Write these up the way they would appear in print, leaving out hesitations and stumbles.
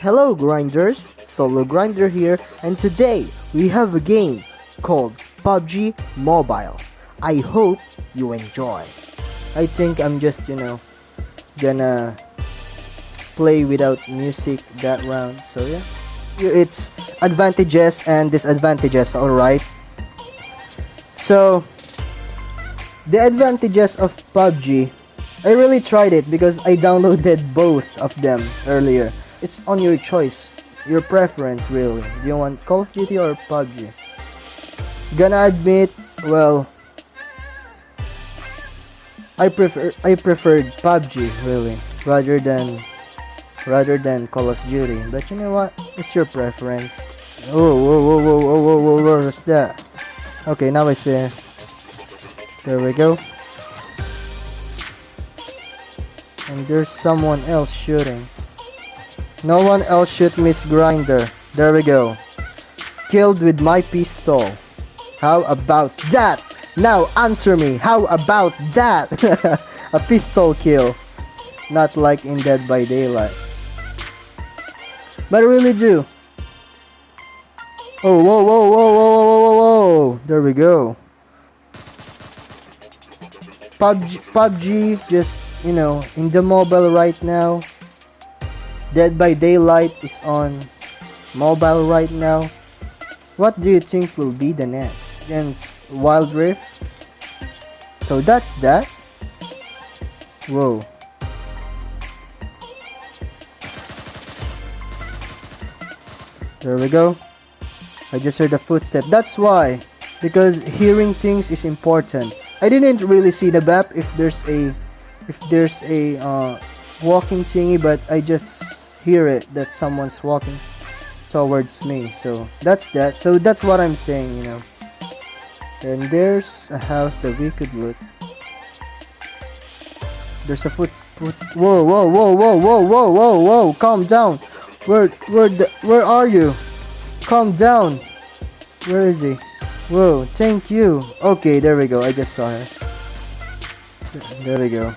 Hello grinders, Solo Grinder here, and today we have a game called PUBG Mobile. I hope you enjoy. I think I'm just, gonna play without music that round, so yeah. It's advantages and disadvantages, alright? So, the advantages of PUBG, I really tried it because I downloaded both of them earlier. It's on your choice, your preference really. Do you want Call of Duty or PUBG? Gonna admit, well, I preferred PUBG really rather than Call of Duty. But you know what? It's your preference. Oh, whoa, what's that? Okay, now I see. There we go. And there's someone else shooting. No one else shoot Miss Grinder. There we go. Killed with my pistol. How about that? Now answer me. How about that? A pistol kill. Not like in Dead by Daylight. But I really do. Oh, whoa. There we go. PUBG just, in the mobile right now. Dead by Daylight is on mobile right now. What do you think will be the next? Then Wild Rift. So that's that. Whoa. There we go. I just heard a footstep. That's why. Because hearing things is important. I didn't really see the map if there's a walking thingy, but I just hear it that someone's walking towards me. So that's that. So that's what I'm saying, And there's a house that we could loot. There's a whoa. Calm down. Where are you? Calm down. Where is he? Whoa, thank you. Okay, there we go. I just saw her. There we go.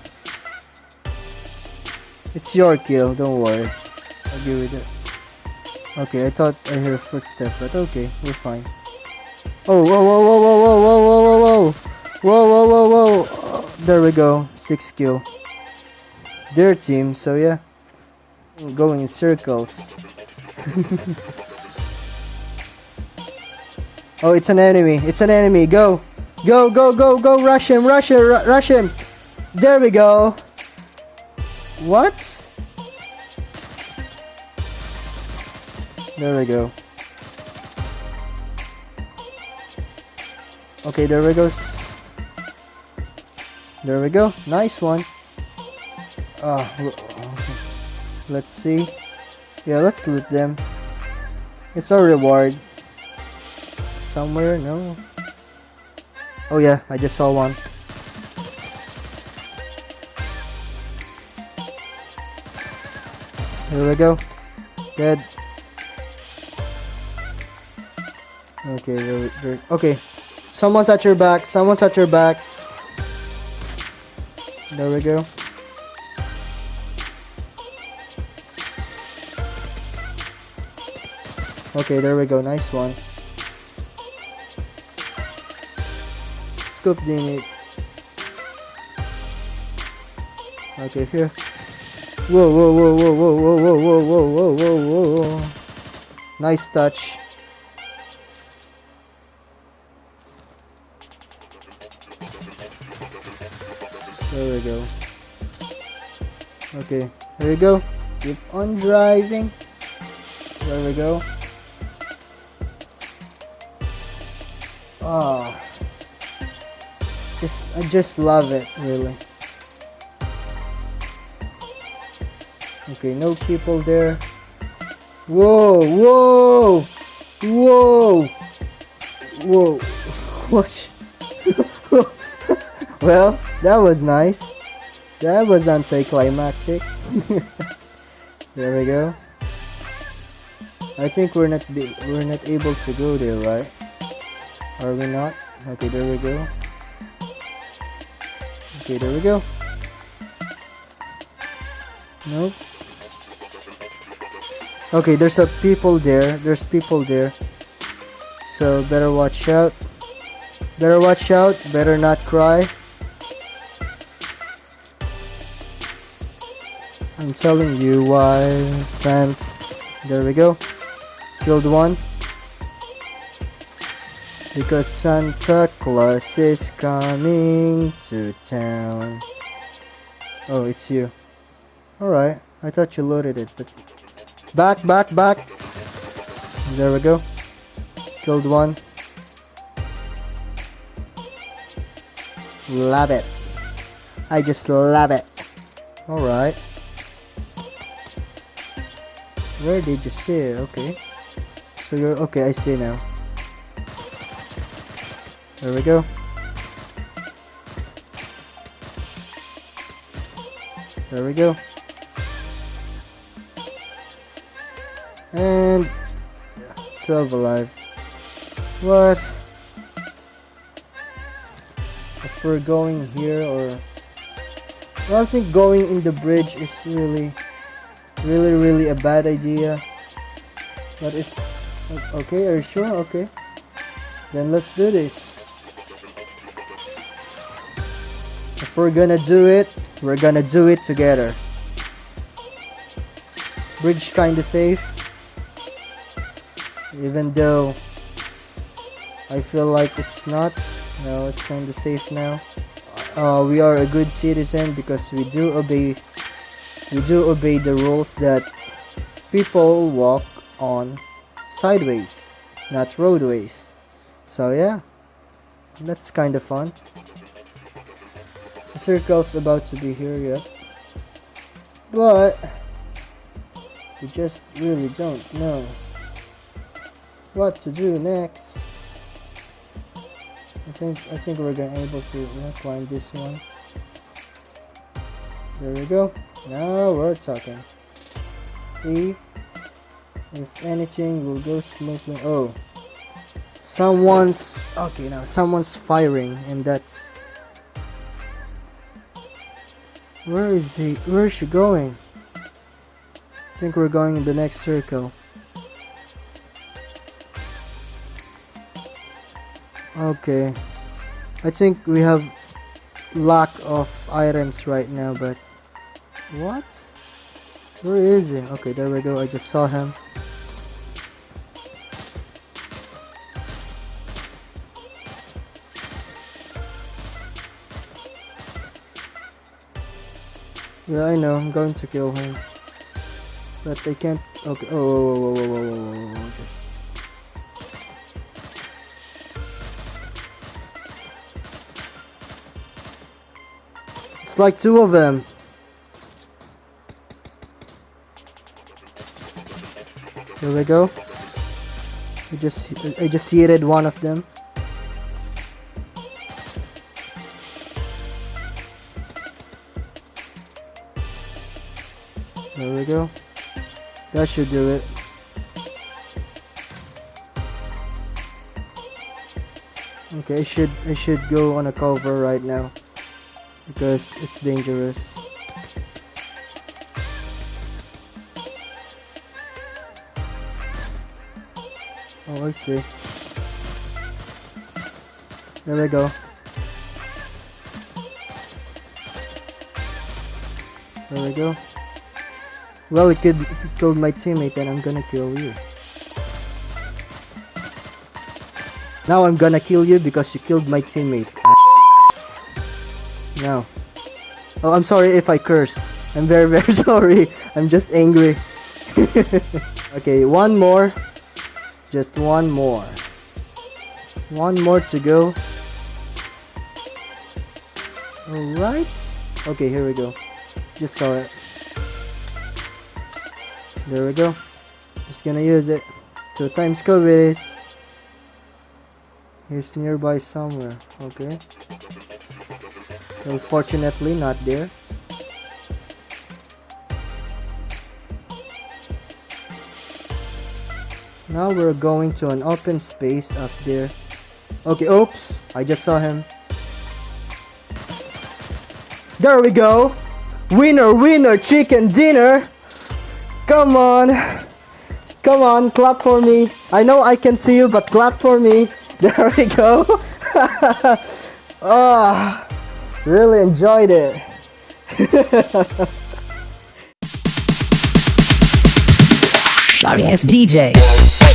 It's your kill, don't worry. I'll give it it. Okay, I thought I heard footsteps, but okay, we're fine. Oh, whoa. There we go. 6 kill. Their team, so yeah. Going in circles. Oh, it's an enemy. Go. Rush him. There we go. What? There we go. Okay, there we go. There we go. Nice one. Let's see. Yeah, let's loot them. It's our reward. Somewhere? No. Oh yeah, I just saw one. Here we go. Dead. Okay, okay. Someone's at your back. There we go. Okay, there we go. Nice one. Scoop unit. Okay, here. Whoa. Nice touch. There we go. Okay, here we go. Keep on driving. There we go. I just love it, really. Okay, no people there. Whoa. What? Well, that was nice. That was anticlimactic. There we go. I think we're not able to go there, right? Are we not? Okay, there we go. Okay, there we go. Nope. Okay, there's a people there. There's people there. So better watch out. Better watch out. Better not cry. I'm telling you why. Sant. There we go. Killed one. Because Santa Claus is coming to town. Oh, it's you. Alright. I thought you loaded it, but... Back, back, back! There we go. Killed one. Love it. I just love it. Alright. Where did you see it? Okay. So you're... Okay, I see now. There we go. There we go. And 12 alive. What? If we're going here, or I don't think going in the bridge is really a bad idea. But if okay, are you sure? Okay. Then let's do this. If we're gonna do it, we're gonna do it together. Bridge kinda safe. Even though I feel like it's not. No, it's kinda safe now. We are a good citizen because we do obey the rules that people walk on sideways, not roadways. So yeah, that's kinda fun. The circle's about to be here yet, but we just really don't know what to do next. I think we're gonna able to climb this one. There we go. Now we're talking. See, if anything will go smoothly. Oh, someone's okay now. Someone's firing, and that's. Where is he? Where is she going? I think we're going in the next circle. Okay. I think we have lack of items right now, but what? Where is he? Okay, there we go. I just saw him. Yeah, I know. I'm going to kill him, but I can't. Okay. Oh, whoa. Just... It's like two of them. There we go. I just hit one of them. There we go. That should do it. Okay, I should go on a cover right now because it's dangerous. Oh, I see. There we go. There we go. Well, it killed my teammate, and I'm gonna kill you. Now I'm gonna kill you because you killed my teammate. No. Oh, I'm sorry if I cursed. I'm very sorry. I'm just angry. Okay, one more. Just one more. One more to go. Alright. Okay, here we go. Just saw it. There we go. Just gonna use it. 2 times scope it is. He's nearby somewhere. Okay. Unfortunately, not there. Now we're going to an open space up there. Okay, oops. I just saw him. There we go. Winner, winner, chicken dinner. Come on. Come on, clap for me. I know I can see you, but clap for me. There we go. Ah, really enjoyed it. Sorry, it's DJ.